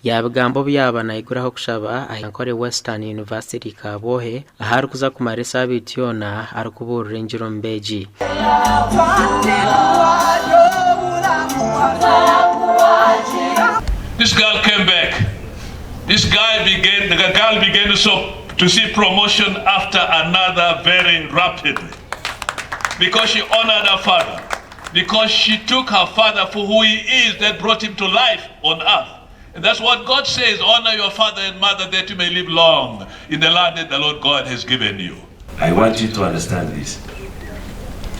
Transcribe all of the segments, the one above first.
yabigambo by'abaana iguraho kushaba Ahinkore Western University Kabohe ahari kuza kumara isabiti yona ari kuburira injiro mbeegi. This girl came back. The girl began to see promotion after another very rapidly. Because she honored her father. Because she took her father for who he is that brought him to life on earth. And that's what God says, honor your father and mother that you may live long in the land that the Lord God has given you. I want you to understand this.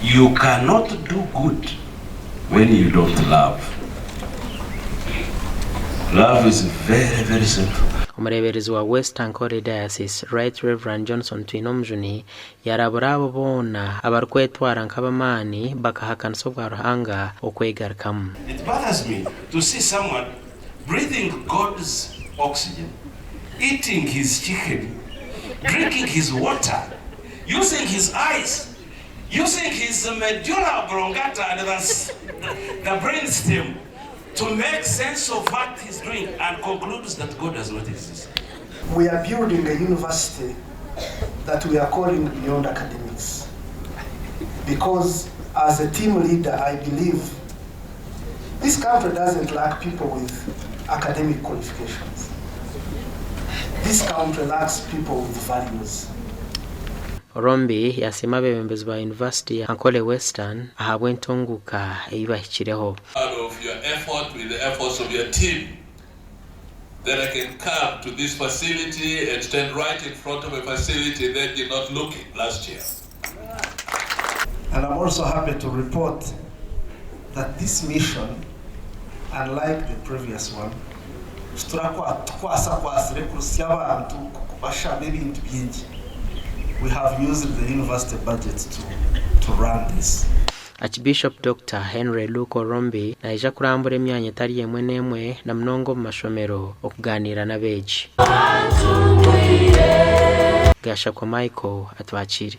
You cannot do good when you don't love. Love is very, very simple. Umureberezi wa Western Diocese Right Reverend Johnson Twinomjuni yaraburabo bona abarkwetwara nk'abamani bakahakana so bwa ruhanga okwegarkamu. It bothers me to see someone breathing God's oxygen, eating his chicken, drinking his water, using his eyes, using his medulla oblongata and the brain stem to make sense of what he's doing and concludes that God does not exist. We are building a university that we are calling Beyond Academics. Because as a team leader, I believe this country doesn't lack people with academic qualifications. This country lacks people with values. Orombi yasema abebembezi ba University Ankole Western ahabwe ntonguka eyibahikireho. Out of your effort with the efforts of your team that I can come to this facility and stand right in front of a facility that did not look last year. And I'm also happy to report that this mission, unlike the previous one, we have used the university budget to run this. Archbishop Dr. Henry Luke Orombi naija kurambura emyanya etari emwe n'emwe na mnongo mu mashomero okuganira n'abeegi. Gashakwa Michael atwakire.